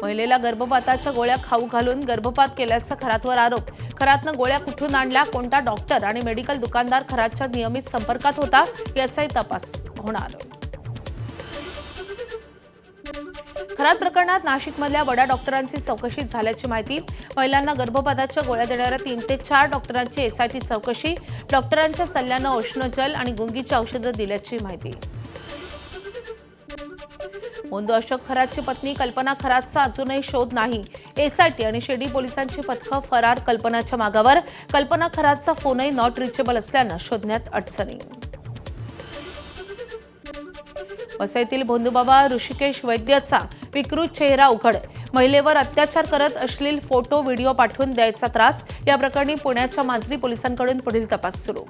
महिलेला गर्भपाताच्या गोळ्या खाऊ घालून गर्भपात केल्याचा खरातवर आरोप. खरातनं गोळ्या कुठून आणल्या, कोणता डॉक्टर आणि मेडिकल दुकानदार खरातच्या नियमित संपर्कात होता, याचाही तपास होणार. खरात प्रकरणात नाशिकमधल्या बड्या डॉक्टरांची चौकशी झाल्याची माहिती. महिलांना गर्भपाताच्या गोळ्या देणाऱ्या 3 ते 4 डॉक्टरांची एसआयटी चौकशी. डॉक्टरांच्या सल्ल्यानं उष्णजल आणि गुंगीची औषधं दिल्याची माहिती. बंधू अशोक खरातची पत्नी कल्पना खरातचा अजूनही शोध नाही. एसआयटी आणि शिर्डी पोलिसांची पथकं फरार कल्पनाच्या मागावर. कल्पना खरातचा फोनही नॉट रिचेबल असल्यानं शोधण्यात अडचणी. वसईतील भोंदूबाबा ऋषिकेश वैद्यचा विकृत चेहरा उघड. महिलेवर अत्याचार करत अश्लील फोटो व्हिडिओ पाठवून द्यायचा त्रास. या प्रकरणी पुण्याच्या मांजरी पोलिसांकडून पुढील तपास सुरू.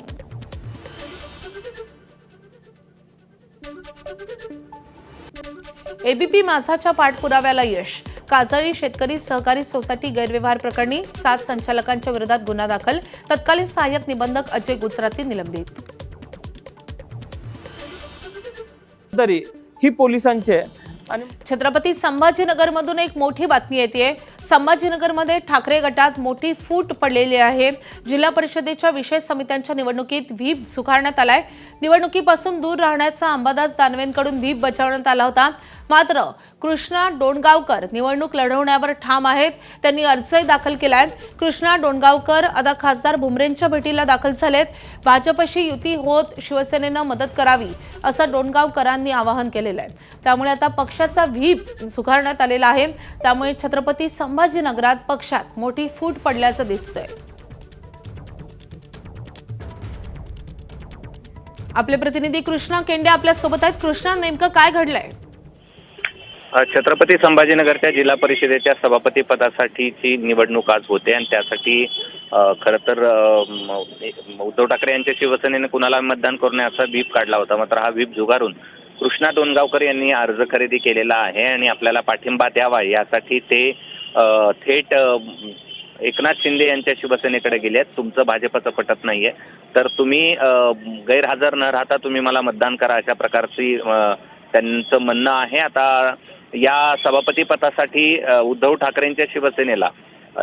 एबीपी माझाच्या पाठपुराव्याला यश. काजळी शेतकरी सहकारी सोसायटी गैरव्यवहार प्रकरणी 7 संचालकांच्या विरोधात गुन्हा दाखल. तत्कालीन सहाय्यक निबंधक अजय गुजराती निलंबित. तरी ही पोलिसांचे. आणि छत्रपती संभाजीनगरमधून एक मोठी बातमी येते. संभाजीनगरमध्ये ठाकरे गटात मोठी फूट पडलेली आहे. जिल्हा परिषदेच्या विशेष समित्यांच्या निवडणुकीत व्हीप झुगारण्यात आलाय. निवडणुकीपासून दूर राहण्याचा अंबादास दानवेंकडून व्हीप बजावण्यात आला होता. मात्र कृष्णा डोणगावकर निवडणूक लढवण्यावर ठाम आहेत. त्यांनी अर्जही दाखल केलाय. कृष्णा डोणगावकर आता खासदार भुमरेंच्या भेटीला दाखल झालेत. भाजपशी युती होत शिवसेनेनं मदत करावी असं डोणगावकरांनी आवाहन केलेलं आहे. त्यामुळे आता पक्षाचा व्हीप झुगारण्यात आलेला आहे. त्यामुळे छत्रपती संभाजीनगरात पक्षात मोठी फूट पडल्याचं दिसतंय. आपले प्रतिनिधी कृष्णा केंडे आपल्या सोबत आहेत. कृष्णा, नेमकं काय घडलंय? छत्रपती संभाजीनगरच्या जिल्हा परिषदेच्या सभापती पदासाठीची निवडणूक आज होते आणि त्यासाठी खरं तर उद्धव ठाकरे यांच्या शिवसेनेने कुणाला मतदान करू नये असा व्हीप काढला होता. मात्र हा व्हीप झुगारून कृष्णा डोणगावकर यांनी अर्ज खरेदी केलेला आहे आणि आपल्याला पाठिंबा द्यावा यासाठी ते थेट एकनाथ शिंदे यांच्या शिवसेनेकडे गेलेत. तुमचं भाजपचं पटत नाहीये तर तुम्ही गैरहजर न राहता तुम्ही मला मतदान करा, अशा प्रकारची त्यांचं म्हणणं आहे. आता या सभापती पदासाठी उद्धव ठाकरेंच्या शिवसेनेला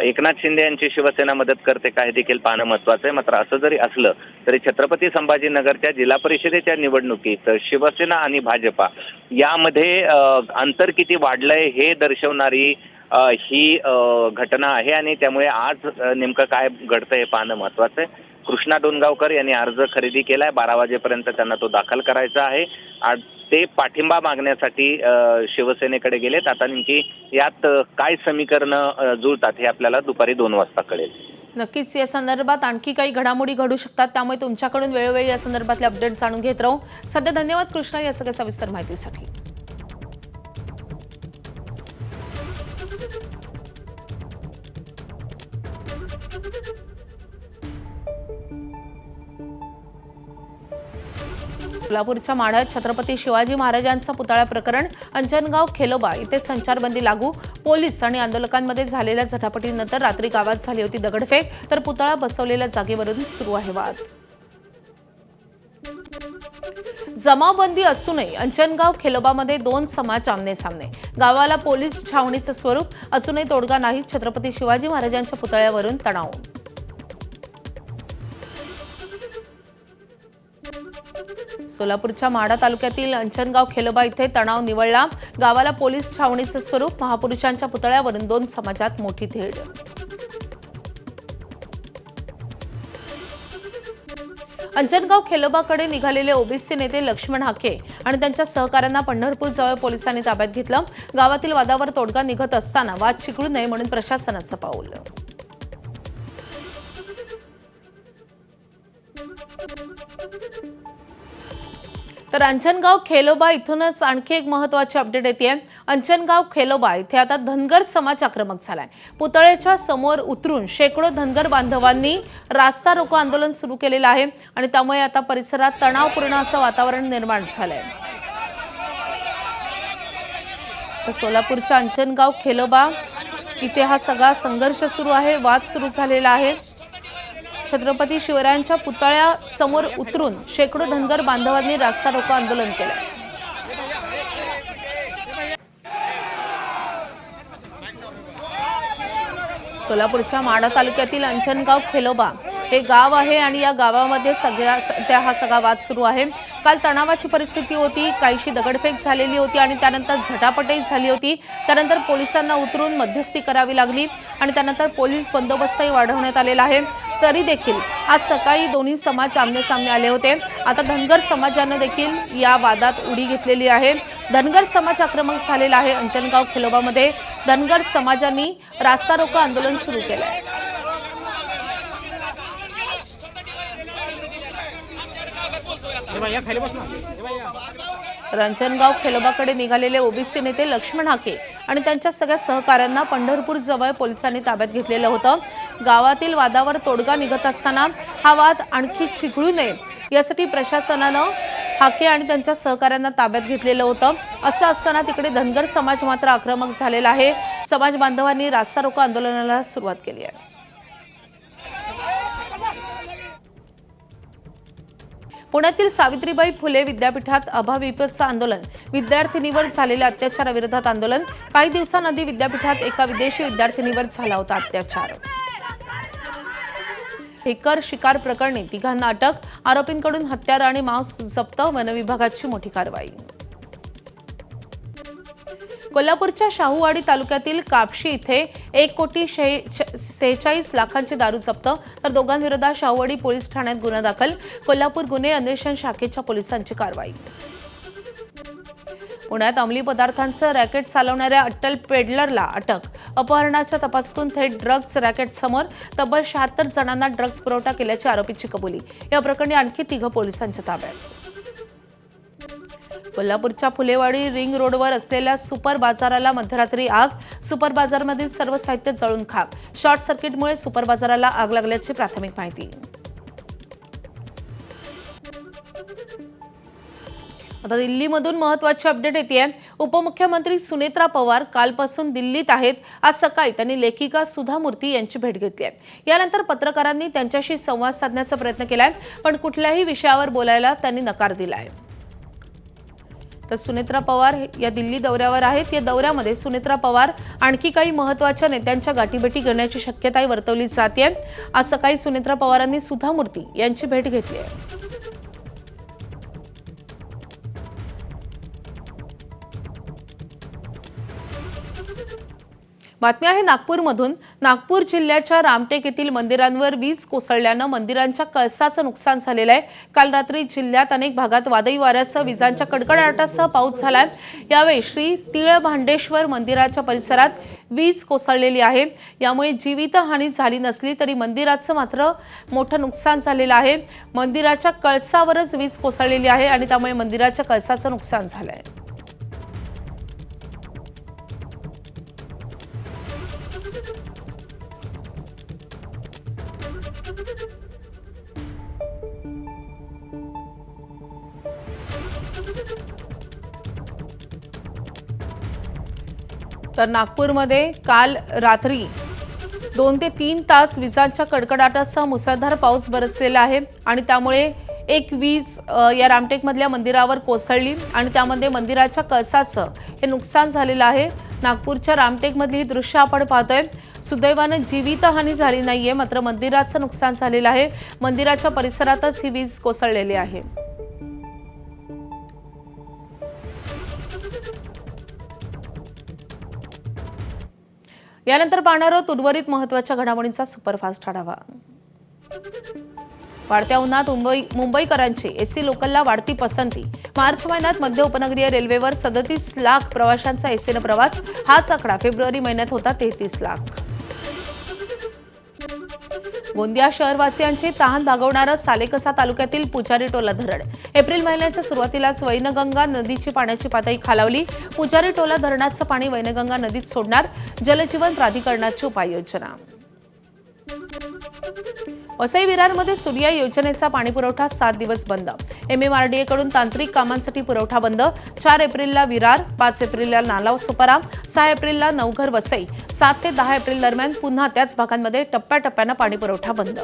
एकनाथ शिंदे यांची शिवसेना मदत करते का हे देखील पाहणं महत्त्वाचं आहे. मात्र असं जरी असलं तरी छत्रपती संभाजीनगरच्या जिल्हा परिषदेच्या निवडणुकीत शिवसेना आणि भाजपा यामध्ये अंतर किती वाढलंय हे दर्शवणारी ही घटना आहे आणि त्यामुळे आज नेमकं काय घडतं हे पाहणं महत्त्वाचं आहे. कृष्णा डोणगावकर यांनी अर्ज खरेदी केलाय. 12 वाजेपर्यंत त्यांना तो दाखल करायचा आहे. ते पाठिंबा मागण्यासाठी शिवसेनेकडे गेलेत. आता नेमकी यात काय समीकरणं जुळतात हे आपल्याला दुपारी 2 वाजता कळेल. नक्कीच या संदर्भात आणखी काही घडामोडी घडू शकतात, त्यामुळे तुमच्याकडून वेळोवेळी या संदर्भातले अपडेट जाणून घेत राहू. सध्या धन्यवाद कृष्णा या सगळ्या सविस्तर माहितीसाठी. कोल्हापूरच्या माढ्यात छत्रपती शिवाजी महाराजांचा पुतळा प्रकरण, अंजनगाव खेलोबा इथे संचारबंदी लागू. पोलीस आणि आंदोलकांमध्ये झालेल्या झटापटीनंतर रात्री गावात झाली होती दगडफेक, तर पुतळा बसवलेल्या जागेवरून सुरू आहे वाद. जमावबंदी असूनही अंजनगाव खेलोबामध्ये 2 समाज आमने सामने. गावाला पोलीस छावणीचं स्वरूप असूनही तोडगा नाही. छत्रपती शिवाजी महाराजांच्या पुतळ्यावरून तणाव. सोलापूरच्या माढा तालुक्यातील अंजनगाव खेलोबा इथे तणाव निवळला. गावाला पोलीस छावणीचं स्वरूप, महापुरुषांच्या पुतळ्यावरून 2 समाजात मोठी तेढ. अंजनगाव खेलोबाकडे निघालेले ओबीसी नेते लक्ष्मण हाके आणि त्यांच्या सहकाऱ्यांना पंढरपूर जवळ पोलिसांनी ताब्यात घेतलं. गावातील वादावर तोडगा निघत असताना वाद चिघळू नये म्हणून प्रशासनाचं पाऊल. तर अंजनगाव खेलोबा इथूनच आणखी एक महत्त्वाची अपडेट येते. अंजनगाव खेलोबा इथे आता धनगर समाज आक्रमक झालाय. पुतळ्याच्या समोर उतरून शेकडो धनगर बांधवांनी रास्ता रोको आंदोलन सुरू केलेलं आहे आणि त्यामुळे आता परिसरात तणावपूर्ण असं वातावरण निर्माण झालंय. तर सोलापूरच्या अंजनगाव खेलोबा इथे हा सगळा संघर्ष सुरू आहे, वाद सुरू झालेला आहे. छत्रपती शिवरायांच्या पुतळ्यासमोर उतरून शेकडो धनगर बांधवांनी रास्ता रोको आंदोलन केलं. सोलापूरच्या माढा तालुक्यातील अंजनगाव खेलोबा हे गाव आहे आणि या गावामध्ये सध्या हा सगळा वाद सुरू आहे. काल तणावाची परिस्थिती होती, काहीशी दगडफेक झालेली होती आणि त्यानंतर झटापटही झाली होती. त्यानंतर पोलिसांना उतरून मध्यस्थी करावी लागली आणि त्यानंतर पोलीस बंदोबस्तही वाढवण्यात आलेला आहे. तरी देखील आज सकाळी दोन्ही समाज आमने सामने आले होते. आता धनगर समाजानं देखील या वादात उडी घेतलेली आहे. धनगर समाज आक्रमक झालेला आहे. अंजनगाव खेलोबामध्ये धनगर समाजांनी रास्ता रोको आंदोलन सुरू केलं आहे. अंजनगाव खेलोबाकडे निघालेले ओबीसी नेते लक्ष्मण हाके आणि त्यांच्या सगळ्या सहकाऱ्यांना पंढरपूर जवळ पोलिसांनी ताब्यात घेतलेलं होतं. गावातील वादावर तोडगा निघत असताना हा वाद आणखी चिघळू नये यासाठी प्रशासनानं हाके आणि त्यांच्या सहकाऱ्यांना ताब्यात घेतलेलं होतं. असं असताना तिकडे धनगर समाज मात्र आक्रमक झालेला आहे. समाज बांधवांनी रास्ता रोको आंदोलनाला सुरुवात केली आहे. पुण्यातील सावित्रीबाई फुले विद्यापीठात अभाविपचं आंदोलन. विद्यार्थिनीवर झालेल्या अत्याचाराविरोधात आंदोलन. काही दिवसांआधी विद्यापीठात एका विदेशी विद्यार्थिनीवर झाला होता अत्याचार. हेकर शिकार प्रकरणी 3 अटक. आरोपींकडून हत्यारं आणि मांस जप्त. वनविभागाची मोठी कारवाई. कोल्हापूरच्या शाहूवाडी तालुक्यातील कापशी इथे 1,46,00,000 दारू जप्त, तर दोघांविरोधात शाहूवाडी पोलीस ठाण्यात गुन्हा दाखल. कोल्हापूर गुन्हे अन्वेषण शाखेच्या पोलिसांची कारवाई. पुण्यात अंमली पदार्थांचं रॅकेट चालवणाऱ्या अट्टल पेडलरला अटक. अपहरणाच्या तपासातून थेट ड्रग्ज रॅकेट समोर. तब्बल 76 जणांना ड्रग्ज पुरवठा केल्याची आरोपीची कबुली. या प्रकरणी आणखी 3 पोलिसांच्या ताब्यात. कोल्हापूरच्या फुलेवाडी रिंग रोडवर असलेल्या सुपर बाजाराला मध्यरात्री आग. सुपर बाजारमधील सर्व साहित्य जळून खाक. शॉर्ट सर्किटमुळे सुपर बाजाराला आग लागल्याची प्राथमिक माहिती. आता दिल्लीमधून महत्त्वाची अपडेट येते. उपमुख्यमंत्री सुनेत्रा पवार कालपासून दिल्लीत आहेत. आज सकाळी त्यांनी लेखिका सुधा मूर्ती यांची भेट घेतली आहे. यानंतर पत्रकारांनी त्यांच्याशी संवाद साधण्याचा प्रयत्न केलाय, पण कुठल्याही विषयावर बोलायला त्यांनी नकार दिलाय. तर सुनेत्रा पवार या दिल्ली दौऱ्यावर आहेत. या दौऱ्यामध्ये सुनेत्रा पवार आणखी काही महत्त्वाच्या नेत्यांच्या गाठीभेटी करण्याची शक्यताही वर्तवली जाते. आज सकाळी सुनेत्रा पवारांनी सुधा मूर्ती यांची भेट घेतली आहे. बातमी आहे नागपूरमधून. नागपूर जिल्ह्याच्या रामटेक येथील मंदिरांवर वीज कोसळल्यानं मंदिरांच्या कळसाचं नुकसान झालेलं आहे. काल रात्री जिल्ह्यात अनेक भागात वादळी वाऱ्यासह विजांच्या कडकडाटासह पाऊस झालाय. यावेळी श्री तिळभांडेश्वर मंदिराच्या परिसरात वीज कोसळलेली आहे. यामुळे जीवितहानी झाली नसली तरी मंदिराचं मात्र मोठं नुकसान झालेलं आहे. मंदिराच्या कळसावरच वीज कोसळलेली आहे आणि त्यामुळे मंदिराच्या कळसाचं नुकसान झालं आहे. तर नागपूरमध्ये काल रात्री 2 ते 3 तास विजांच्या कडकडाटासह मुसळधार पाऊस बरसलेला आहे आणि त्यामुळे एक वीज या रामटेकमधल्या मंदिरावर कोसळली आणि त्यामध्ये मंदिराच्या कळसाचं हे नुकसान झालेलं आहे. नागपूरच्या रामटेकमधली ही दृश्य आपण पाहतोय. सुदैवानं जीवितहानी झाली नाहीये, मात्र मंदिराचं नुकसान झालेलं आहे. मंदिराच्या परिसरातच ही वीज कोसळलेली आहे. यानंतर पाहणार आहोत उर्वरित महत्त्वाच्या घडामोडींचा सुपरफास्ट आढावा. वाढत्या उन्हात मुंबईकरांची एसी लोकलला वाढती पसंती. मार्च महिन्यात मध्य उपनगरीय रेल्वेवर 37 लाख प्रवाशांचा एसीनं प्रवास. हाच आकडा फेब्रुवारी महिन्यात होता 33 लाख. गोंदिया शहरवासियांची तहान भागवणारं सालेकसा तालुक्यातील पुजारी टोला धरण. एप्रिल महिन्याच्या सुरुवातीलाच वैनगंगा नदीची पाण्याची पातळी खालावली. पुजारी टोला धरणाचं पाणी वैनगंगा नदीत सोडणार. जलजीवन प्राधिकरणाची उपाययोजना. वसई विरारमध्ये सूर्या योजनेचा पाणीपुरवठा 7 दिवस बंद. MMRDA कडून तांत्रिक कामांसाठी पुरवठा बंद. 4 एप्रिलला विरार, 5 एप्रिलला नालासोपारा, 6 एप्रिलला नवघर वसई, 7 ते 10 एप्रिल दरम्यान पुन्हा त्याच भागांमध्ये टप्प्याटप्प्यानं पाणीपुरवठा बंद.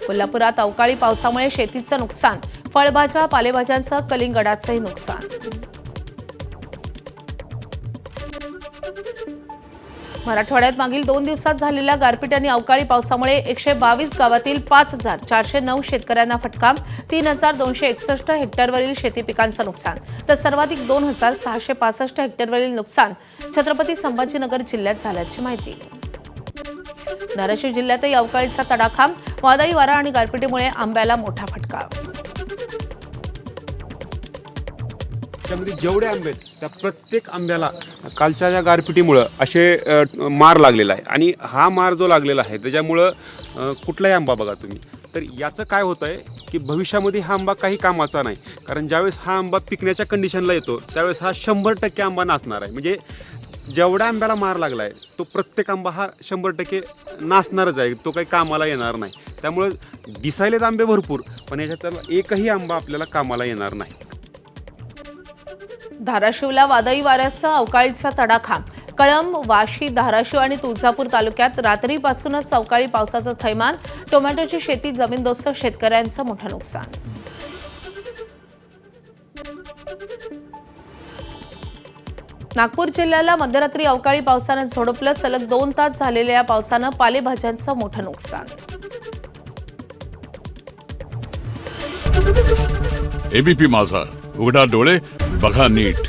कोल्हापुरात अवकाळी पावसामुळे शेतीचं नुकसान. फळभाज्या, पालेभाज्यांसह कलिंगडाचंही नुकसान. मराठवाड्यात मागील 2 दिवसात झालेल्या गारपीट आणि अवकाळी पावसामुळे 122 गावातील 5409 शेतकऱ्यांना फटका. 3261 हेक्टरवरील शेती पिकांचं नुकसान. तर सर्वाधिक 2665 हेक्टरवरील नुकसान छत्रपती संभाजीनगर जिल्ह्यात झाल्याची माहिती. धाराशिव जिल्ह्यातही अवकाळीचा तडाखा. वादळी वारा आणि गारपिटीमुळे आंब्याला मोठा फटका. त्यामध्ये जेवढे आंबे आहेत त्या प्रत्येक आंब्याला कालच्या या गारपिटीमुळं असे मार लागलेला आहे. आणि हा मार जो लागलेला आहे त्याच्यामुळं कुठलाही आंबा बघा तुम्ही, तर याचं काय होतं आहे की भविष्यामध्ये हा आंबा काही कामाचा नाही. कारण ज्यावेळेस हा आंबा पिकण्याच्या कंडिशनला येतो त्यावेळेस हा 100% आंबा नासणार आहे. म्हणजे जेवढ्या आंब्याला मार लागला आहे तो प्रत्येक आंबा हा 100% नासणारच आहे, तो काही कामाला येणार नाही. त्यामुळं दिसायलेत आंबे भरपूर, पण याच्यात एकही आंबा आपल्याला कामाला येणार नाही. धाराशिवला वादळी वाऱ्यासह अवकाळीचा तडाखा. कळंब, वाशी, धाराशिव आणि तुळजापूर तालुक्यात रात्रीपासूनच अवकाळी पावसाचं थैमान. टोमॅटोची शेती जमीनदोस्त, शेतकऱ्यांचं मोठं नुकसान. नागपूर जिल्ह्याला मध्यरात्री अवकाळी पावसानं झोडपलं. सलग 2 तास झालेल्या या पावसानं पालेभाज्यांचं मोठं नुकसान. एबीपी माझा, उघडा डोळे बघा नीट.